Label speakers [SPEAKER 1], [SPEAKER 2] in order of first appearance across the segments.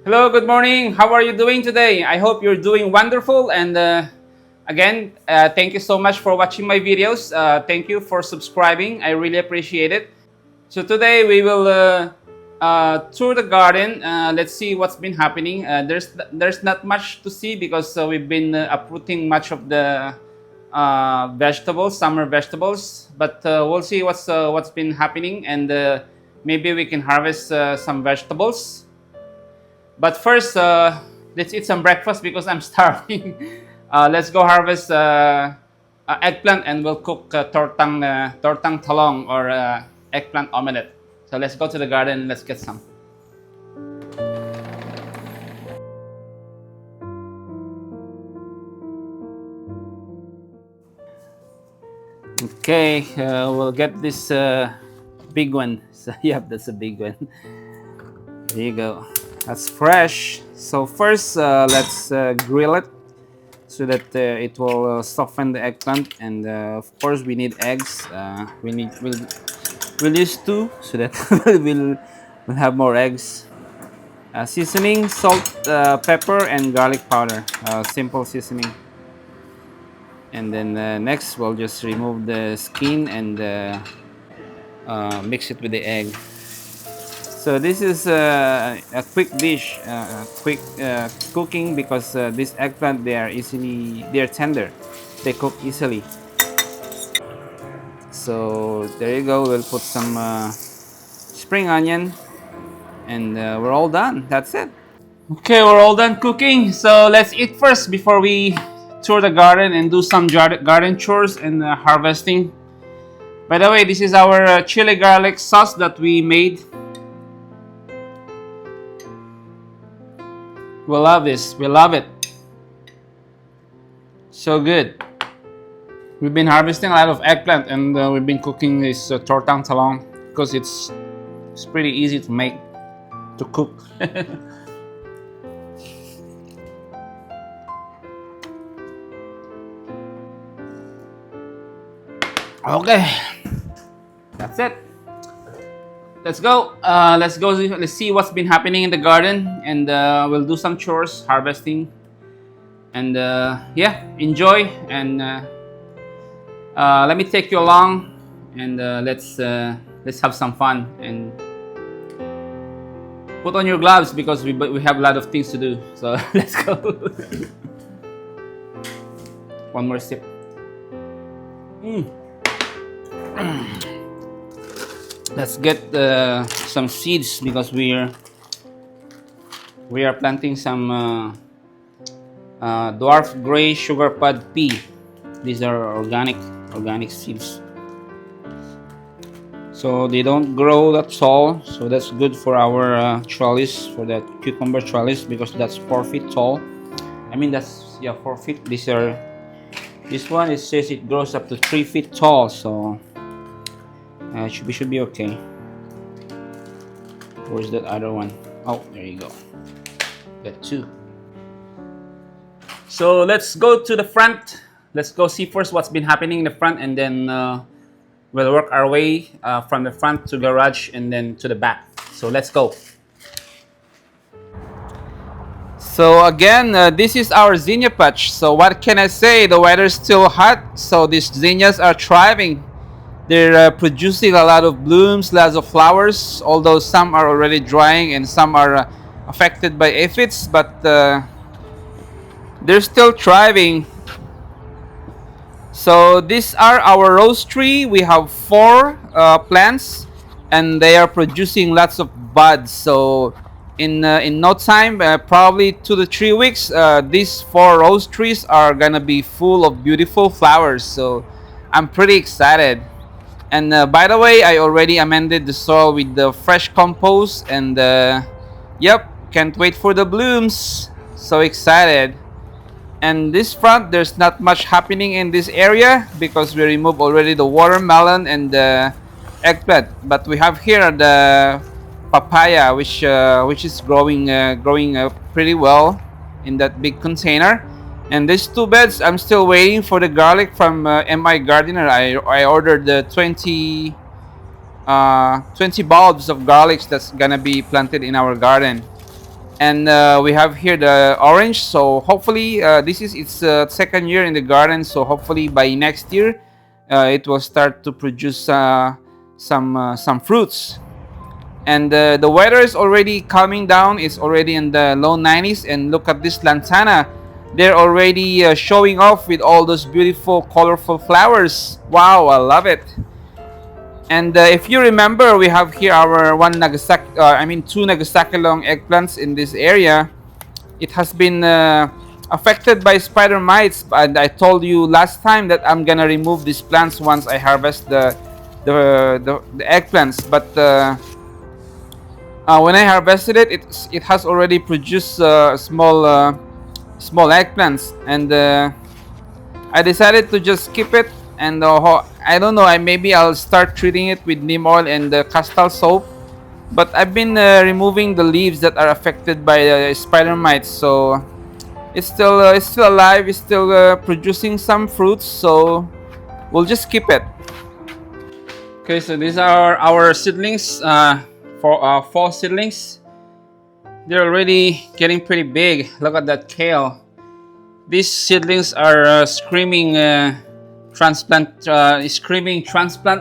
[SPEAKER 1] Hello, good morning. How are you doing today? I hope you're doing wonderful. And again, thank you so much for watching my videos. Thank you for subscribing. I really appreciate it. So today we will tour the garden. Let's see what's been happening. There's not much to see because we've been uprooting much of the vegetables, summer vegetables. But we'll see what's been happening, and maybe we can harvest some vegetables. But first, let's eat some breakfast because I'm starving. Let's go harvest eggplant and we'll cook tortang talong or eggplant omelet. So let's go to the garden and let's get some. Okay, we'll get this big one. So yeah, that's a big one. There you go. That's fresh. So first, let's grill it so that it will soften the eggplant. And of course, we need eggs. We'll use two so that we'll have more eggs. Seasoning, salt, pepper, and garlic powder. Simple seasoning. And then next, we'll just remove the skin and mix it with the egg. So this is a quick dish, quick cooking because this eggplant they're tender, they cook easily. So there you go. We'll put some spring onion, and we're all done. That's it. Okay, we're all done cooking. So let's eat first before we tour the garden and do some garden chores and harvesting. By the way, this is our chili garlic sauce that we made. We love this. We love it. So good. We've been harvesting a lot of eggplant and we've been cooking this tortang talong because it's pretty easy to make, to cook. Okay, that's it. Let's go. Let's see what's been happening in the garden, and we'll do some chores, harvesting, and yeah, enjoy. And let me take you along, and let's have some fun and put on your gloves because we have a lot of things to do. So let's go. One more sip. Let's get some seeds because we are planting some dwarf gray sugar pod pea. These are organic seeds, so they don't grow that tall. So that's good for our trellis, for that cucumber trellis, because that's 4 feet tall. I mean, that's 4 feet. This one, it says it grows up to 3 feet tall. So we should be okay. Where's that other one? Oh, there you go. Got two. So let's go to the front. Let's go see first what's been happening in the front, and then we'll work our way from the front to garage and then to the back. So let's go. So again, this is our zinnia patch. So what can I say? The weather's still hot, so these zinnias are thriving. They're producing a lot of blooms, lots of flowers, although some are already drying and some are affected by aphids, but they're still thriving. So these are our rose tree. We have 4 plants, and they are producing lots of buds. So in no time, probably 2 to 3 weeks, these 4 rose trees are gonna be full of beautiful flowers. So I'm pretty excited. And by the way, I already amended the soil with the fresh compost, and yep, can't wait for the blooms. So excited. And this front, there's not much happening in this area because we removed already the watermelon and the eggplant. But we have here the papaya, which is growing pretty well in that big container. And these 2 beds, I'm still waiting for the garlic from MI Gardener. I ordered the 20 bulbs of garlics that's gonna be planted in our garden. And we have here the orange. So hopefully this is its second year in the garden, so hopefully by next year it will start to produce some fruits. And the weather is already calming down. It's already in the low 90s. And look at this lantana, they're already showing off with all those beautiful colorful flowers. Wow, I love it. And if you remember, we have here our two Nagasaki long eggplants in this area. It has been affected by spider mites, and I told you last time that I'm gonna remove these plants once I harvest the eggplants. But when I harvested it, it has already produced small eggplants, and I decided to just keep it. And I don't know, maybe I'll start treating it with neem oil and castle soap. But I've been removing the leaves that are affected by spider mites, so it's still alive. It's still producing some fruits, so we'll just keep it. Okay, so these are our seedlings, for fall seedlings. They're already getting pretty big. Look at that kale. These seedlings are screaming transplant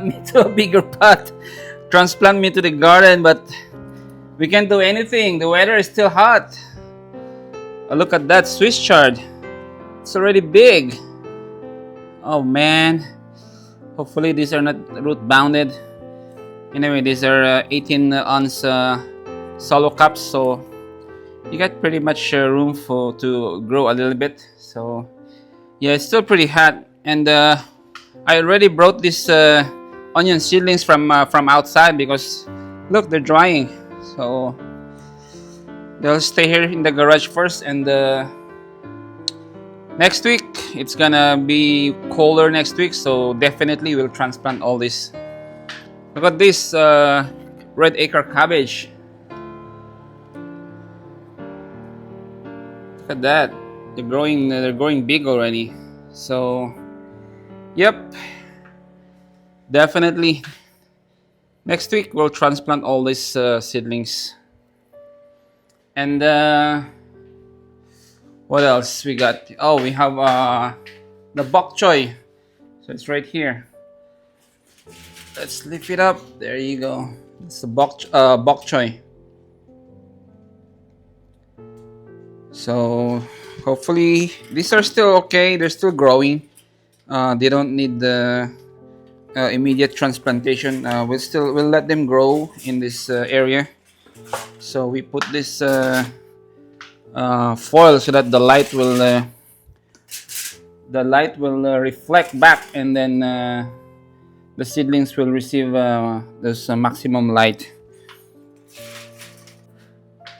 [SPEAKER 1] me to a bigger pot, transplant me to the garden, but we can't do anything. The weather is still hot. Oh, look at that Swiss chard. It's already big. Oh man. Hopefully these are not root bounded. Anyway, these are 18 ounce solo cups, so you got pretty much room to grow a little bit. So yeah, it's still pretty hot. And I already brought these onion seedlings from outside because look, they're drying. So they'll stay here in the garage first, and next week it's gonna be colder next week, so definitely we'll transplant all this. Look at this red acre cabbage. Look at that. They're growing big already. So yep, definitely next week we'll transplant all these seedlings. And what else we got? Oh, we have the bok choy. So it's right here. Let's lift it up. There you go. It's the bok choy. So hopefully these are still okay. They're still growing. They don't need the immediate transplantation. We'll let them grow in this area. So we put this foil so that the light will reflect back, and then the seedlings will receive this maximum light.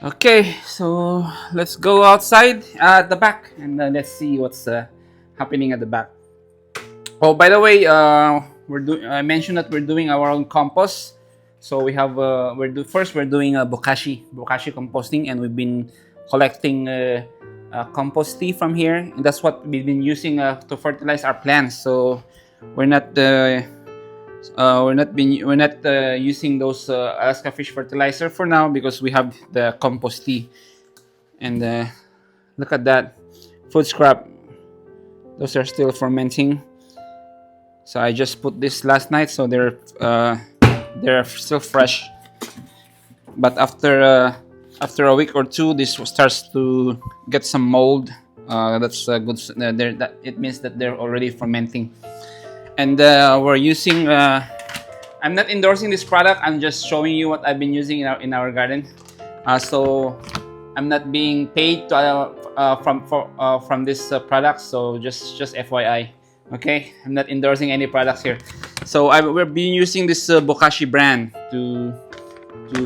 [SPEAKER 1] Okay, so let's go outside at the back, and let's see what's happening at the back. Oh, by the way, I mentioned that we're doing our own compost. So we have we're doing bokashi composting, and we've been collecting compost tea from here, and that's what we've been using to fertilize our plants. So we're not using those Alaska fish fertilizer for now because we have the compost tea. And look at that food scrap; those are still fermenting. So I just put this last night, so they're still fresh. But after a week or two, this starts to get some mold. That's good. It means that they're already fermenting. And we're using. I'm not endorsing this product. I'm just showing you what I've been using in our garden. So I'm not being paid from this product. So just FYI. Okay, I'm not endorsing any products here. So we've been using this bokashi brand to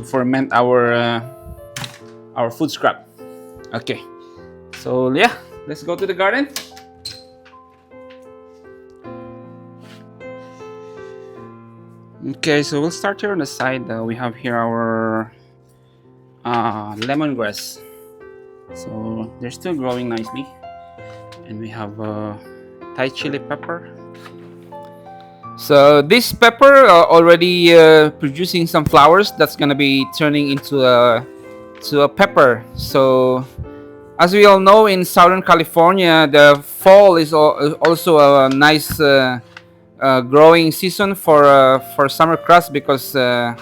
[SPEAKER 1] ferment our food scrap. Okay, so yeah, let's go to the garden. Okay, so we'll start here on the side. We have here our lemongrass. So they're still growing nicely, and we have Thai chili pepper. So this pepper already producing some flowers that's gonna be turning into to a pepper. So as we all know, in Southern California, the fall is also a nice growing season for summer crops because the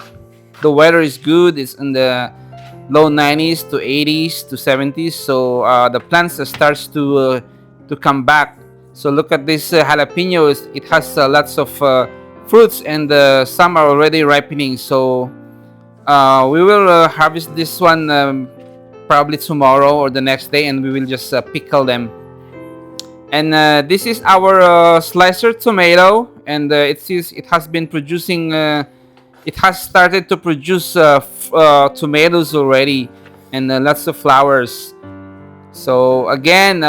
[SPEAKER 1] weather is good. It's in the low 90s to 80s to 70s. So the plants starts to come back. So look at this jalapenos. It has lots of fruits, and some are already ripening. So we will harvest this one probably tomorrow or the next day, and we will just pickle them. And this is our slicer tomato, and it has been producing. It has started to produce tomatoes already, and lots of flowers. So again,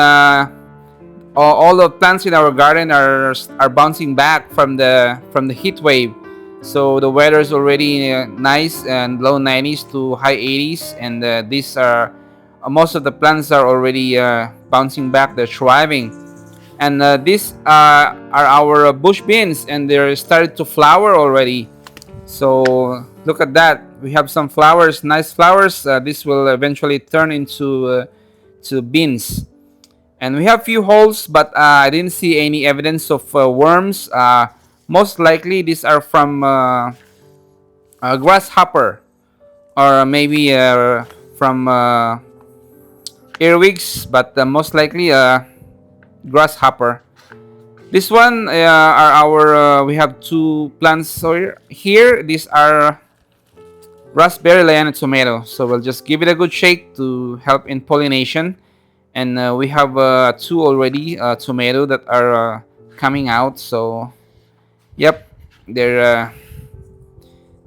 [SPEAKER 1] all the plants in our garden are bouncing back from the heat wave. So the weather is already nice and low 90s to high 80s, and these are most of the plants are already bouncing back. They're thriving, and these are our bush beans, and they're started to flower already. So look at that. We have some flowers, nice flowers. This will eventually turn into to beans. And we have few holes, but I didn't see any evidence of worms. Most likely these are from a grasshopper, or maybe from earwigs, but most likely grasshopper. This one are our. We have two plants here. These are raspberry, liana, tomato. So we'll just give it a good shake to help in pollination. And we have two already tomato that are coming out. So yep, they're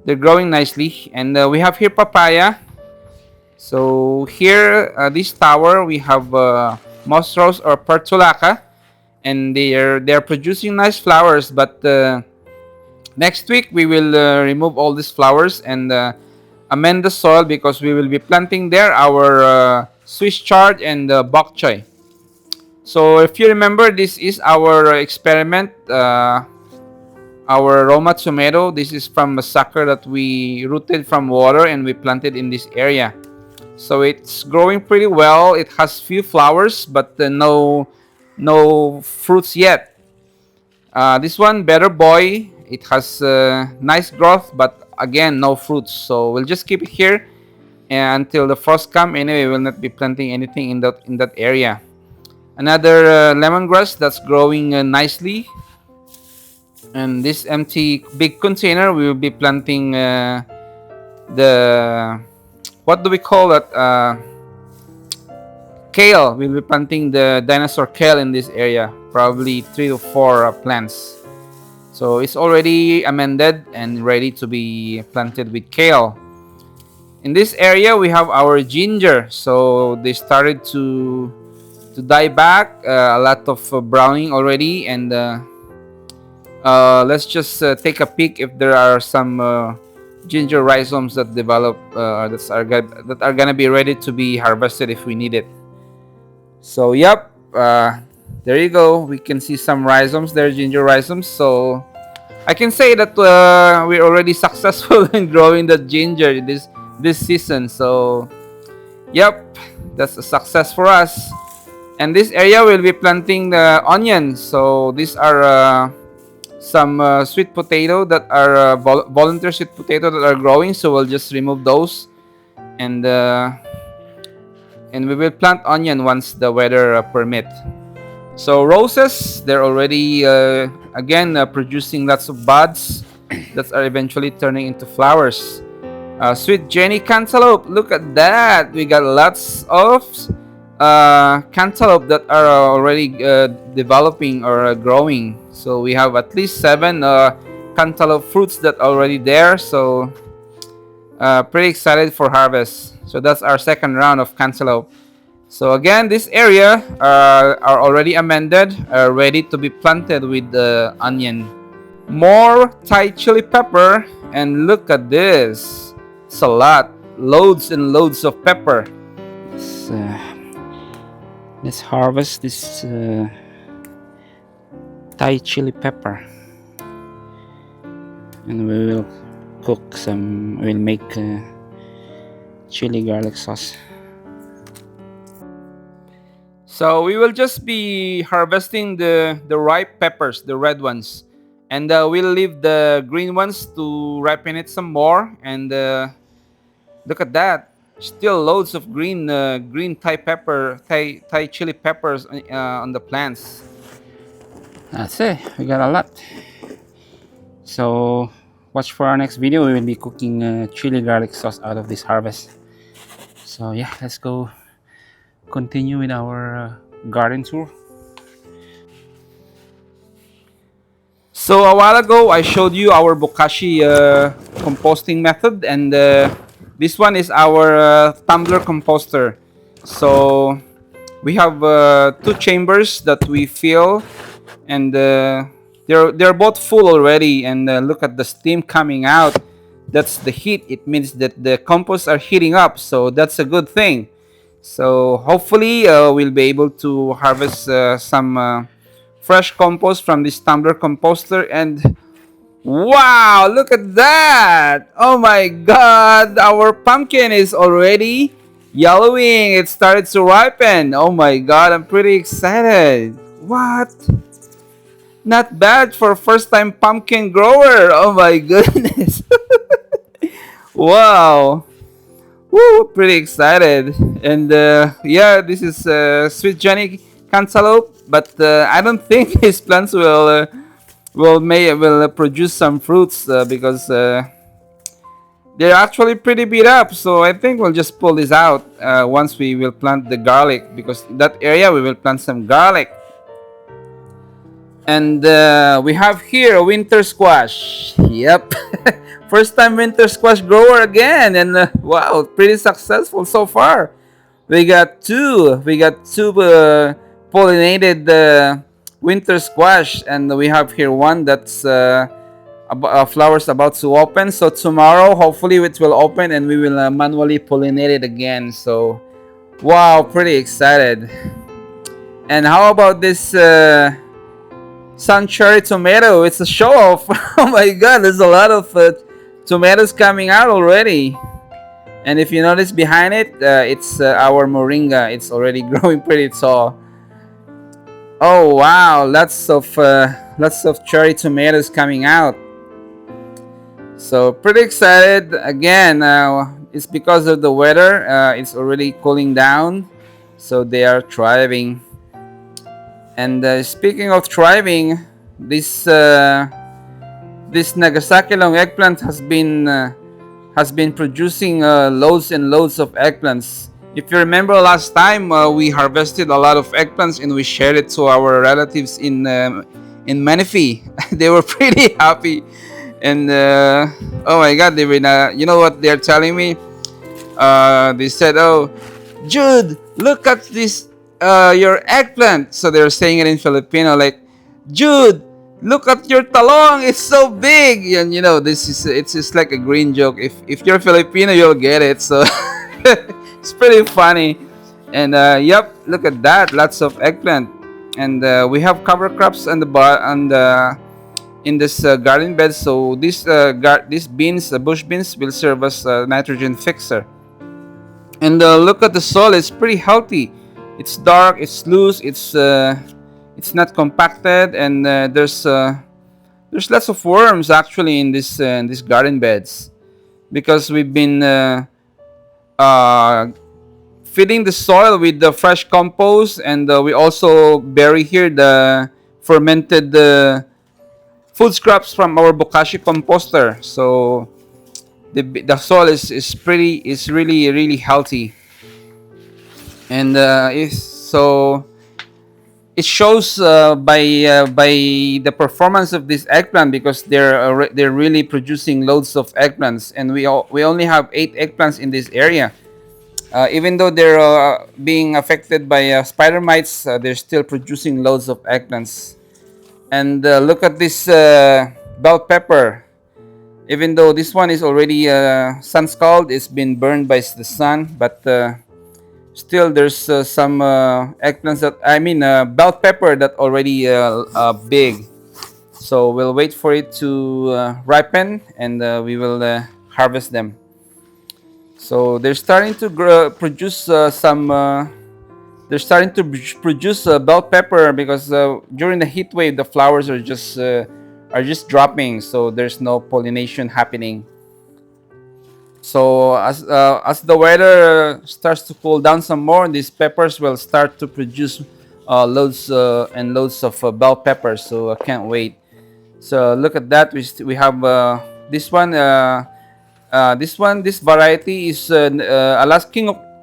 [SPEAKER 1] they're growing nicely. And we have here papaya. So here this tower we have moss rose or portulaca, and they're producing nice flowers. But next week we will remove all these flowers and amend the soil, because we will be planting there our Swiss chard and bok choy. So if you remember, this is our experiment, our Roma tomato. This is from a sucker that we rooted from water and we planted in this area. So it's growing pretty well. It has few flowers, but no fruits yet. This one, better boy. It has nice growth, but again, no fruits. So we'll just keep it here until the frost come. Anyway, we'll not be planting anything in that area. Another lemongrass that's growing nicely. And this empty big container, we will be planting the, what do we call it? Kale. We'll be planting the dinosaur kale in this area. Probably 3 to 4 plants. So it's already amended and ready to be planted with kale. In this area, we have our ginger. So they started to die back. A lot of browning already, and let's just take a peek if there are some ginger rhizomes that develop that are gonna be ready to be harvested if we need it. So yep, there you go. We can see some rhizomes there, ginger rhizomes. So I can say that we're already successful in growing the ginger this season. So yep, that's a success for us. And this area we'll be planting the onions. So these are some sweet potato that are volunteer sweet potato that are growing. So we'll just remove those, and we will plant onion once the weather permit. So roses, they're already again producing lots of buds that are eventually turning into flowers. Sweet Jenny cantaloupe, look at that. We got lots of cantaloupe that are already developing or growing. So we have at least 7 cantaloupe fruits that are already there. So pretty excited for harvest. So that's our second round of cantaloupe. So again, this area are already amended, ready to be planted with the onion. More Thai chili pepper, and look at this. It's a lot, loads and loads of pepper. Let's harvest this Thai chili pepper, and we will cook some. We'll make
[SPEAKER 2] chili garlic sauce.
[SPEAKER 1] So we will just be harvesting the ripe peppers, the red ones, and we'll leave the green ones to ripen it some more. And look at that, still loads of green Thai pepper, Thai chili peppers on the plants.
[SPEAKER 2] That's it. We got a lot. So watch for our next video. We will be cooking chili garlic sauce out of this harvest. So yeah, let's go continue with our garden tour.
[SPEAKER 1] So a while ago, I showed you our bokashi composting method, and this one is our tumbler composter. So we have two chambers that we fill, and they're both full already. And look at the steam coming out. That's the heat. It means that the composts are heating up. So that's a good thing. So hopefully we'll be able to harvest some fresh compost from this tumbler composter. And wow, look at that! Oh my god, our pumpkin is already yellowing. It started to ripen. Oh my god, I'm pretty excited. What? Not bad for first time pumpkin grower. Oh my goodness. Wow. Woo, pretty excited. And yeah, this is sweet Johnny cantaloupe, but I don't think his plants will produce some fruits because they're actually pretty beat up. So I think we'll just pull this out once we will plant the garlic, because in that area we will plant some garlic. And we have here a winter squash. Yep. First time winter squash grower again. And wow, pretty successful so far. We got two. We got two pollinated winter squash. And we have here one that's flowers about to open. So tomorrow, hopefully it will open and we will manually pollinate it again. So wow, pretty excited. And how about this sun cherry tomato? It's a show off. Oh my god, there's a lot of tomatoes coming out already. And if you notice behind it, it's our moringa. It's already growing pretty tall. Oh wow, lots of cherry tomatoes coming out. So pretty excited again. It's because of the weather. It's already cooling down, so they are thriving. And speaking of thriving, this Nagasaki long eggplant has been producing loads and loads of eggplants. If you remember last time, we harvested a lot of eggplants and we shared it to our relatives in Menifee. They were pretty happy, and oh my god, they were you know what they're telling me? They said, "Oh, Jude, look at this, your eggplant." So they're saying it in Filipino, like, "Jude, look at your talong. It's so big." And you know, this is it's just like a green joke. If you're Filipino, you'll get it. So it's pretty funny. And yep, look at that. Lots of eggplant. And we have cover crops on the in this garden bed. So these beans, bush beans, will serve as a nitrogen fixer. And look at the soil; it's pretty healthy. It's dark, it's loose, it's not compacted, and there's lots of worms actually in these garden beds, because we've been uh, feeding the soil with the fresh compost, and we also bury here the fermented food scraps from our bokashi composter. So the soil is really healthy. And it shows by the performance of this eggplant, because they're really producing loads of eggplants, and we only have 8 eggplants in this area. Even though they're being affected by spider mites, they're still producing loads of eggplants. And look at this bell pepper. Even though this one is already sun scald, it's been burned by the sun, but still there's some eggplants that bell pepper that already big. So we'll wait for it to ripen, and we will harvest them. So they're starting to produce some. They're starting to produce bell pepper because during the heat wave, the flowers are just dropping. So there's no pollination happening. So as the weather starts to cool down some more, these peppers will start to produce loads and loads of bell peppers. So I can't wait. So look at that. We have this one. This variety is Alaska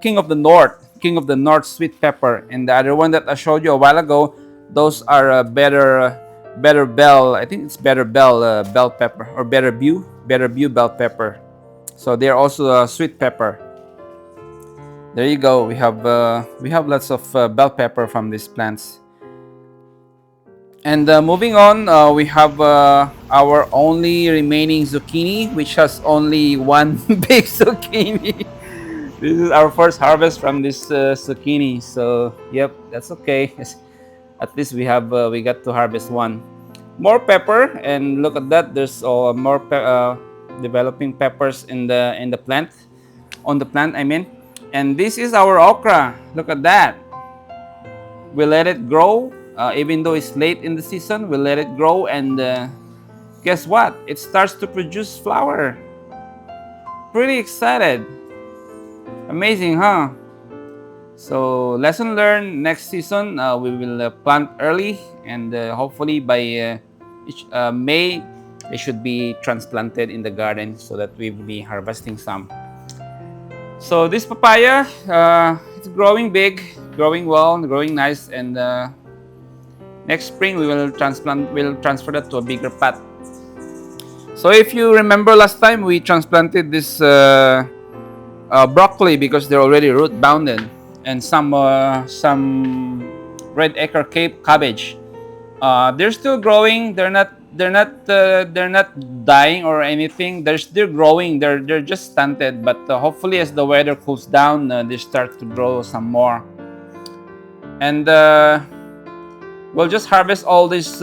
[SPEAKER 1] King of the North, King of the North sweet pepper, and the other one that I showed you a while ago, those are better bell. I think it's better bell bell pepper or better view bell pepper. So they're also a sweet pepper. There you go. We have lots of bell pepper from these plants. And moving on, we have our only remaining zucchini, which has only one big zucchini. This is our first harvest from this zucchini. So, yep, that's okay. At least we got to harvest one. More pepper, and look at that. There's more developing peppers in the plant, on the plant. I mean, and this is our okra. Look at that. We let it grow, even though it's late in the season. We let it grow, and guess what? It starts to produce flower. Pretty excited. Amazing, huh? So lesson learned. Next season, we will plant early, and hopefully by May, they should be transplanted in the garden so that we will be harvesting some. So this papaya, it's growing big, growing well, growing nice, and next spring we will transfer that to a bigger pot. So if you remember last time, we transplanted this broccoli because they're already root bounded, and some red acre cabbage. They're still growing. They're not dying or anything. They're still growing. They're just stunted. But hopefully, as the weather cools down, they start to grow some more. And we'll just harvest all this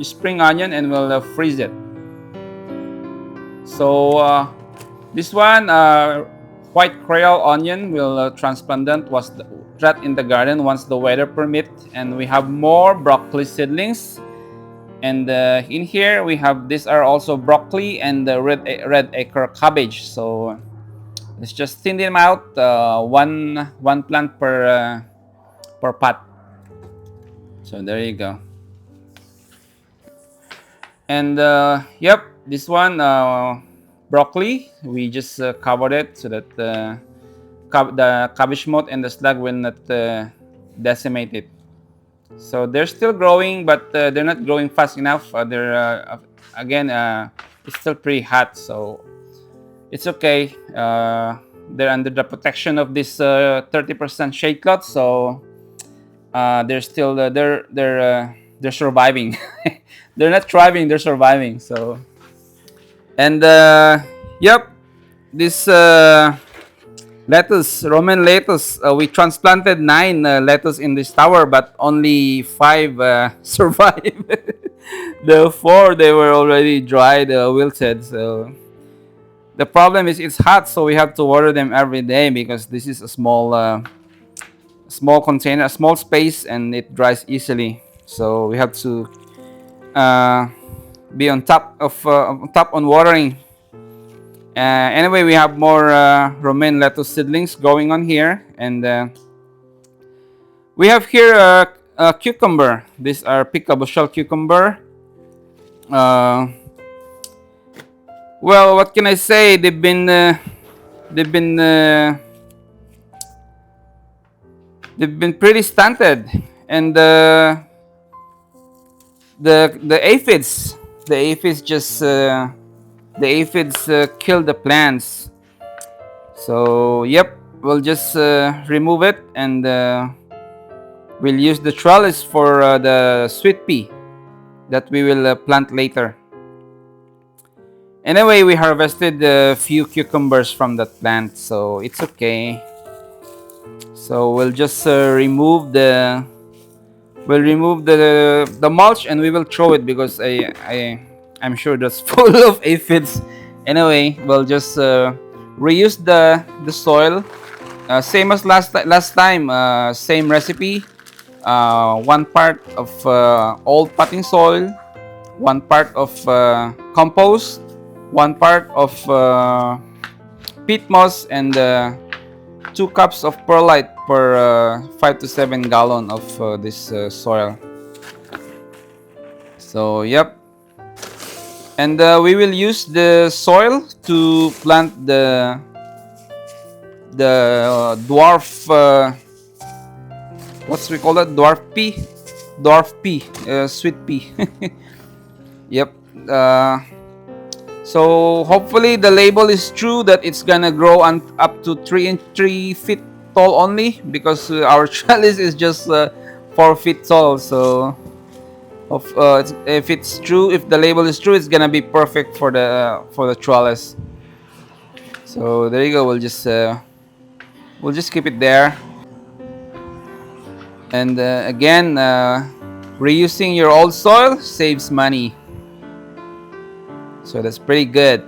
[SPEAKER 1] spring onion and we'll freeze it. So this one, white creole onion, will transplant that in the garden once the weather permit. And we have more broccoli seedlings. And in here we have, these are also broccoli and the red acre cabbage. So let's just thin them out, one plant per pot. So there you go. And yep, this one broccoli, we just covered it so that the cabbage moth and the slug will not decimate it. So they're still growing, but they're not growing fast enough. Again, it's still pretty hot, so it's okay. They're under the protection of this 30% shade cloth, so they're still they're surviving. They're not thriving, they're surviving. So, and yep, this lettuce, Roman lettuce. We transplanted 9 lettuce in this tower, but only 5 survived. The 4, they were already dried, wilted. So the problem is it's hot, so we have to water them every day because this is a small container, a small space, and it dries easily. So we have to be on top on watering. Anyway, we have more romaine lettuce seedlings going on here, and we have here a cucumber. These are pickable shell cucumber. Well, what can I say? They've been pretty stunted, and the aphids just kill the plants. So yep, we'll just remove it, and we'll use the trellis for the sweet pea that we will plant later. Anyway, we harvested a few cucumbers from that plant, so it's okay. So we'll just remove the mulch, and we will throw it because I'm sure that's full of aphids. Anyway, we'll just reuse the soil, same as last time. Same recipe. 1 part of old potting soil, 1 part of compost, 1 part of peat moss, and 2 cups of perlite per 5 to 7 gallon of this soil. So yep, and we will use the soil to plant the dwarf what's we call that, dwarf pea, sweet pea. Yep. So hopefully the label is true that it's gonna grow up to 3 feet tall only, because our trellis is just 4 feet tall. So if it's true, if the label is true, it's gonna be perfect for the trellis. So there you go. We'll just keep it there. And again, reusing your old soil saves money. So that's pretty good.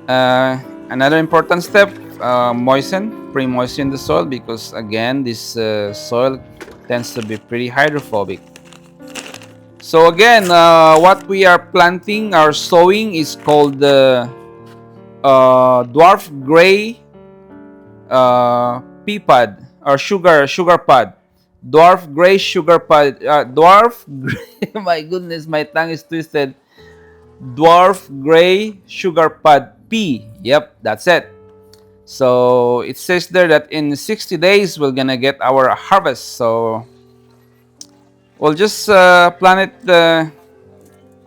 [SPEAKER 1] Another important step, pre-moisten the soil, because again, this soil tends to be pretty hydrophobic. So again, what we are planting, our sowing, is called the dwarf gray pea pod, or sugar pod. Dwarf gray sugar pod. Dwarf gray, my goodness, my tongue is twisted. Dwarf gray sugar pod pea. Yep, that's it. So it says there that in 60 days we're gonna get our harvest. So we'll just plant it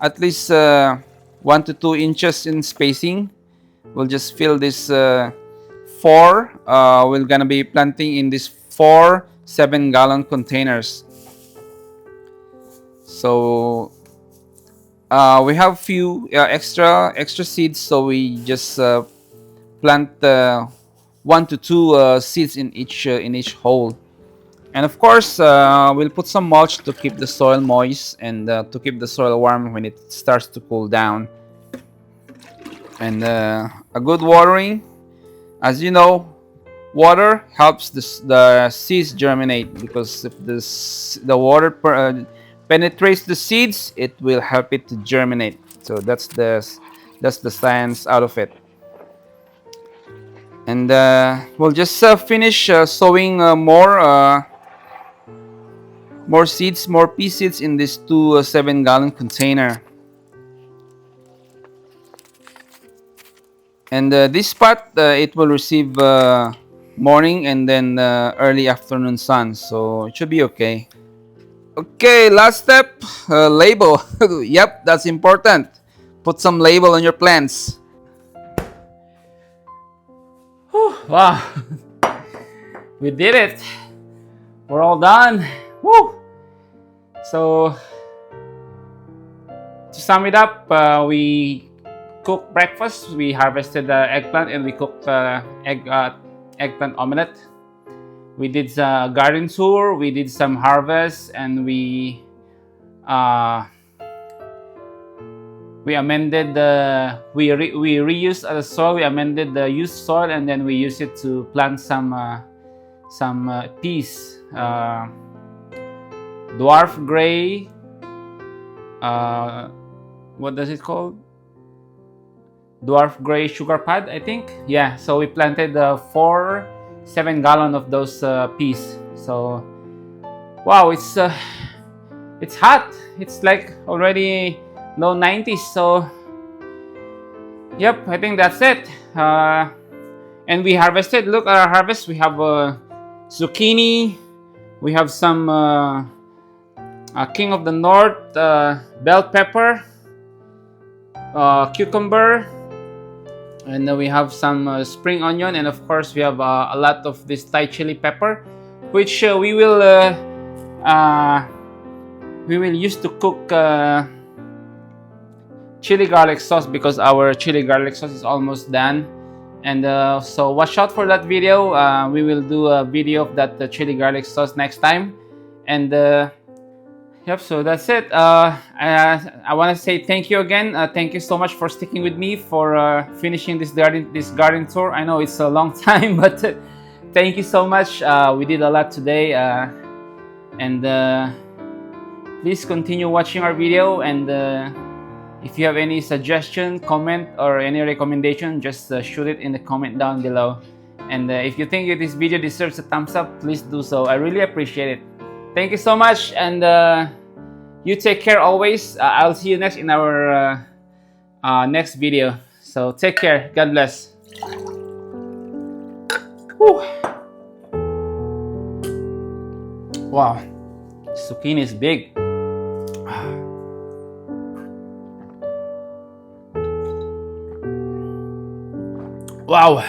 [SPEAKER 1] at least 1 to 2 inches in spacing. We'll just fill this four. We're gonna be planting in these 4 7-gallon containers. So we have few extra seeds, so we just plant 1 to 2 seeds in each hole. And of course, we'll put some mulch to keep the soil moist and to keep the soil warm when it starts to cool down. And a good watering. As you know, water helps the seeds germinate, because if the water penetrates the seeds, it will help it to germinate. So that's the science out of it. And we'll just finish sowing more seeds, more pea seeds in this 2 7-gallon container. And this spot, it will receive morning and then early afternoon sun, so it should be okay. Okay, last step, label. Yep, that's important. Put some label on your plants.
[SPEAKER 2] Whew, wow. We did it. We're all done. Woo! So to sum it up, we cooked breakfast. We harvested the eggplant and we cooked eggplant omelet. We did a garden tour. We did some harvest, and we amended we reused the soil. We amended the used soil, and then we used it to plant some peas. Dwarf gray. What does it called? Dwarf gray sugar pod, I think. Yeah. So we planted 4 7-gallon of those peas. So wow, it's hot. It's like already low 90s. So yep, I think that's it. And we harvested. Look at our harvest. We have zucchini. We have some King of the North bell pepper, cucumber, and then we have some spring onion, and of course we have a lot of this Thai chili pepper, which we will use to cook chili garlic sauce, because our chili garlic sauce is almost done. And so watch out for that video. We will do a video of that chili garlic sauce next time. And Yep, so that's it. I want to say thank you again. Thank you so much for sticking with me for finishing this garden tour. I know it's a long time, but thank you so much. We did a lot today, and please continue watching our video. And if you have any suggestion, comment, or any recommendation, just shoot it in the comment down below. And if you think this video deserves a thumbs up, please do so. I really appreciate it. Thank you so much, and you take care always. I'll see you next in our next video. So take care. God bless. Whew. Wow, zucchini is big. Wow.